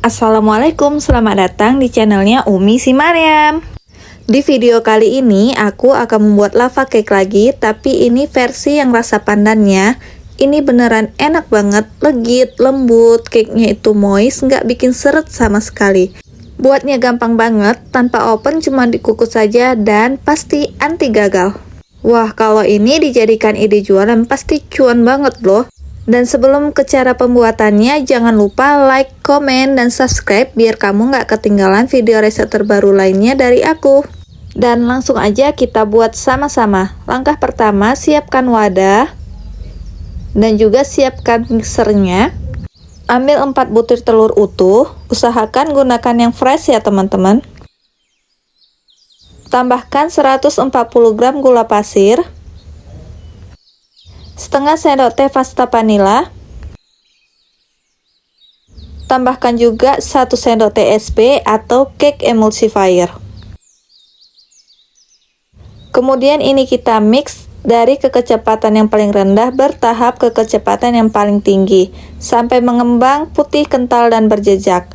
Assalamualaikum, selamat datang di channelnya Umi si Mariam. Di video kali ini aku akan membuat lava cake lagi, tapi ini versi yang rasa pandannya. Ini beneran enak banget, legit, lembut, cake-nya itu moist, nggak bikin seret sama sekali. Buatnya gampang banget, tanpa oven cuma dikukus saja dan pasti anti gagal. Wah, kalau ini dijadikan ide jualan pasti cuan banget loh. Dan sebelum ke cara pembuatannya, jangan lupa like, komen, dan subscribe biar kamu nggak ketinggalan video resep terbaru lainnya dari aku. Dan langsung aja kita buat sama-sama. Langkah pertama, siapkan wadah dan juga siapkan mixernya. Ambil 4 butir telur utuh, usahakan gunakan yang fresh ya teman-teman. Tambahkan 140 gram gula pasir, setengah sendok teh pasta vanila, tambahkan juga 1 sendok teh SP atau cake emulsifier. Kemudian ini kita mix dari kecepatan yang paling rendah bertahap ke kecepatan yang paling tinggi sampai mengembang putih kental dan berjejak.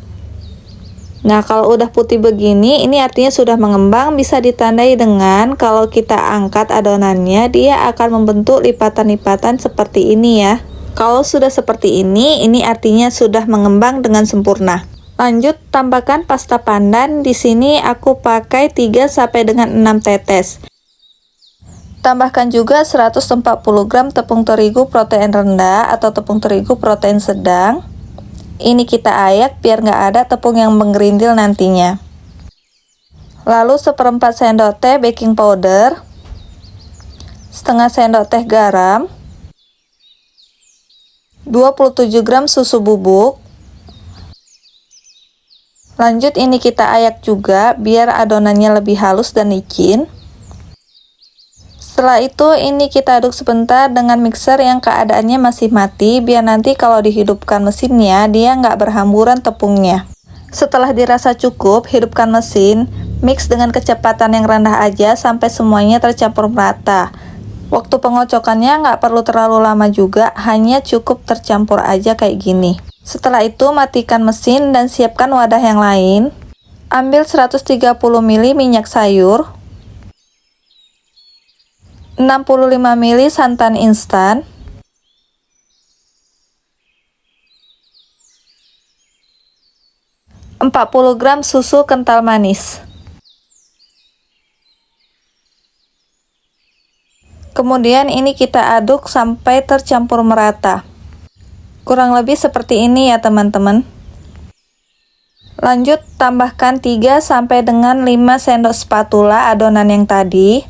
Nah, kalau udah putih begini, ini artinya sudah mengembang. Bisa ditandai dengan kalau kita angkat adonannya, dia akan membentuk lipatan-lipatan seperti ini ya. Kalau sudah seperti ini artinya sudah mengembang dengan sempurna. Lanjut, tambahkan pasta pandan. Di sini aku pakai 3 sampai dengan 6 tetes. Tambahkan juga 140 gram tepung terigu protein rendah atau tepung terigu protein sedang. Ini kita ayak biar nggak ada tepung yang menggerindil nantinya. Lalu 1/4 sendok teh baking powder, setengah sendok teh garam, 27 gram susu bubuk. Lanjut ini kita ayak juga biar adonannya lebih halus dan licin. Setelah itu ini kita aduk sebentar dengan mixer yang keadaannya masih mati biar nanti kalau dihidupkan mesinnya dia nggak berhamburan tepungnya. Setelah dirasa cukup, hidupkan mesin, mix dengan kecepatan yang rendah aja sampai semuanya tercampur merata. Waktu pengocokannya nggak perlu terlalu lama juga, hanya cukup tercampur aja kayak gini. Setelah itu matikan mesin dan siapkan wadah yang lain. Ambil 130 ml minyak sayur, 65 ml santan instan, 40 gram susu kental manis. Kemudian ini kita aduk sampai tercampur merata. Kurang lebih seperti ini ya teman-teman. Lanjut tambahkan 3 sampai dengan 5 sendok spatula adonan yang tadi.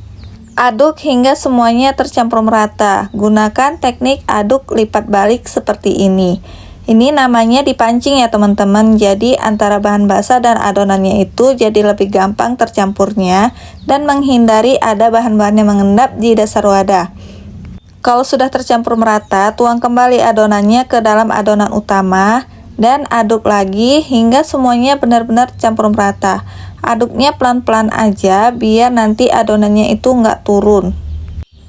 Aduk hingga semuanya tercampur merata. Gunakan teknik aduk lipat balik seperti ini. Ini namanya dipancing ya teman-teman. Jadi antara bahan basah dan adonannya itu jadi lebih gampang tercampurnya dan menghindari ada bahan-bahan yang mengendap di dasar wadah. Kalau sudah tercampur merata, tuang kembali adonannya ke dalam adonan utama dan aduk lagi hingga semuanya benar-benar campur merata. Aduknya pelan-pelan aja biar nanti adonannya itu nggak turun.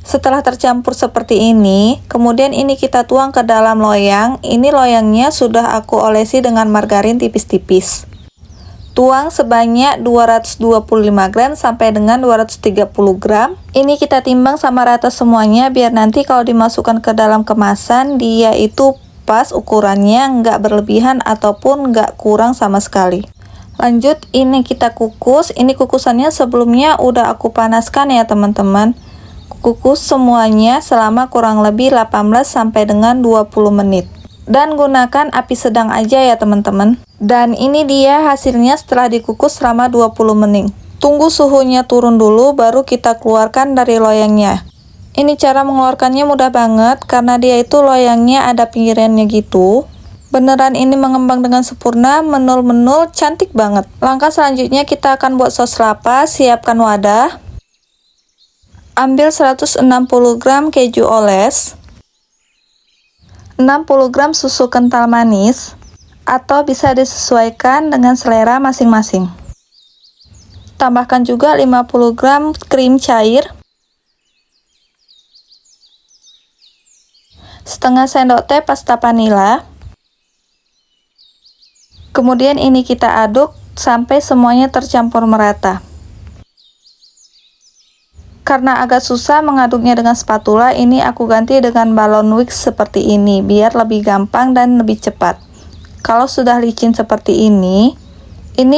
Setelah tercampur seperti ini, kemudian ini kita tuang ke dalam loyang. Ini loyangnya sudah aku olesi dengan margarin tipis-tipis. Tuang sebanyak 225 gram sampai dengan 230 gram. Ini kita timbang sama rata semuanya biar nanti kalau dimasukkan ke dalam kemasan dia itu pas ukurannya, nggak berlebihan ataupun nggak kurang sama sekali. Lanjut ini kita kukus. Ini kukusannya sebelumnya udah aku panaskan ya teman-teman. Kukus semuanya selama kurang lebih 18 sampai dengan 20 menit. Dan gunakan api sedang aja ya teman-teman. Dan ini dia hasilnya setelah dikukus selama 20 menit. Tunggu suhunya turun dulu baru kita keluarkan dari loyangnya. Ini cara mengeluarkannya mudah banget karena dia itu loyangnya ada pinggirannya gitu. Beneran ini mengembang dengan sempurna, menul-menul, cantik banget. Langkah selanjutnya kita akan buat sos lapa. Siapkan wadah. Ambil 160 gram keju oles, 60 gram susu kental manis, atau bisa disesuaikan dengan selera masing-masing. Tambahkan juga 50 gram krim cair, setengah sendok teh pasta vanila, Kemudian ini kita aduk sampai semuanya tercampur merata. Karena agak susah mengaduknya dengan spatula, ini aku ganti dengan balon wax seperti ini, biar lebih gampang dan lebih cepat. Kalau sudah licin seperti ini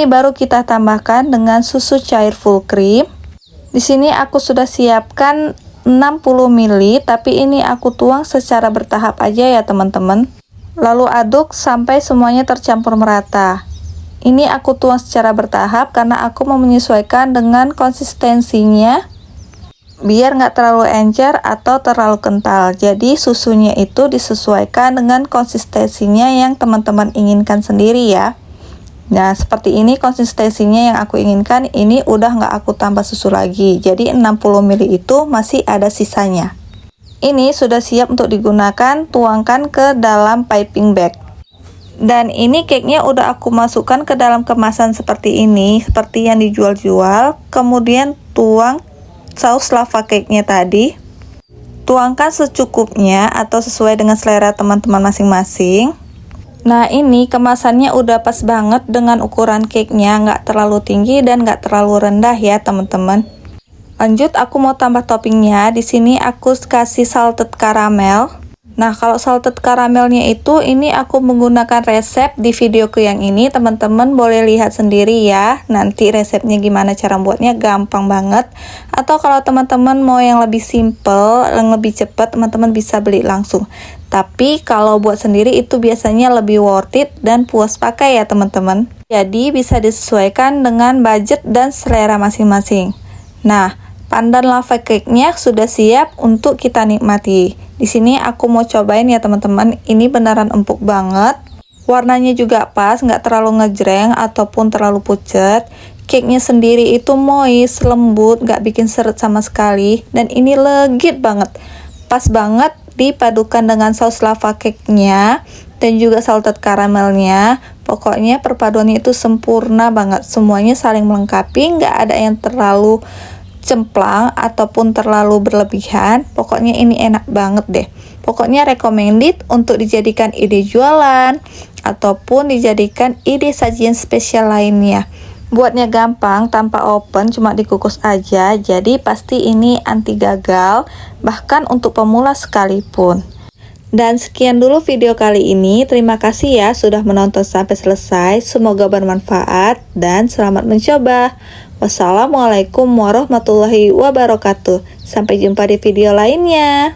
baru kita tambahkan dengan susu cair full cream. Di sini aku sudah siapkan 60 ml, tapi ini aku tuang secara bertahap aja ya teman-teman. Lalu aduk sampai semuanya tercampur merata. Ini aku tuang secara bertahap karena aku mau menyesuaikan dengan konsistensinya, biar nggak terlalu encer atau terlalu kental. Jadi susunya itu disesuaikan dengan konsistensinya yang teman-teman inginkan sendiri ya. Nah seperti ini konsistensinya yang aku inginkan. Ini udah nggak aku tambah susu lagi, jadi 60 ml itu masih ada sisanya. Ini sudah siap untuk digunakan, tuangkan ke dalam piping bag. Dan ini cake-nya udah aku masukkan ke dalam kemasan seperti ini, seperti yang dijual-jual. Kemudian tuang saus lava cake-nya tadi, tuangkan secukupnya atau sesuai dengan selera teman-teman masing-masing. Nah ini kemasannya udah pas banget dengan ukuran cake-nya, nggak terlalu tinggi dan nggak terlalu rendah ya teman-teman. Lanjut aku mau tambah toppingnya. Di sini aku kasih salted caramel. Nah kalau salted caramelnya itu ini aku menggunakan resep di videoku yang ini, teman-teman boleh lihat sendiri ya. Nanti resepnya gimana cara buatnya, gampang banget. Atau kalau teman-teman mau yang lebih simple, yang lebih cepat, teman-teman bisa beli langsung. Tapi kalau buat sendiri itu biasanya lebih worth it dan puas pakai ya teman-teman. Jadi bisa disesuaikan dengan budget dan selera masing-masing. Nah pandan lava cake-nya sudah siap untuk kita nikmati. Di sini aku mau cobain ya teman-teman. Ini beneran empuk banget. Warnanya juga pas, nggak terlalu ngejreng ataupun terlalu pucat. Cake-nya sendiri itu moist, lembut, nggak bikin seret sama sekali. Dan ini legit banget. Pas banget dipadukan dengan saus lava cake-nya dan juga salted caramelnya. Pokoknya perpaduannya itu sempurna banget. Semuanya saling melengkapi, nggak ada yang terlalu cemplang ataupun terlalu berlebihan. Pokoknya ini enak banget deh. Pokoknya recommended untuk dijadikan ide jualan ataupun dijadikan ide sajian spesial lainnya. Buatnya gampang, tanpa oven, cuma dikukus aja. Jadi pasti ini anti gagal, bahkan untuk pemula sekalipun. Dan sekian dulu video kali ini. Terima kasih ya sudah menonton sampai selesai. Semoga bermanfaat dan selamat mencoba. Wassalamualaikum warahmatullahi wabarakatuh. Sampai jumpa di video lainnya.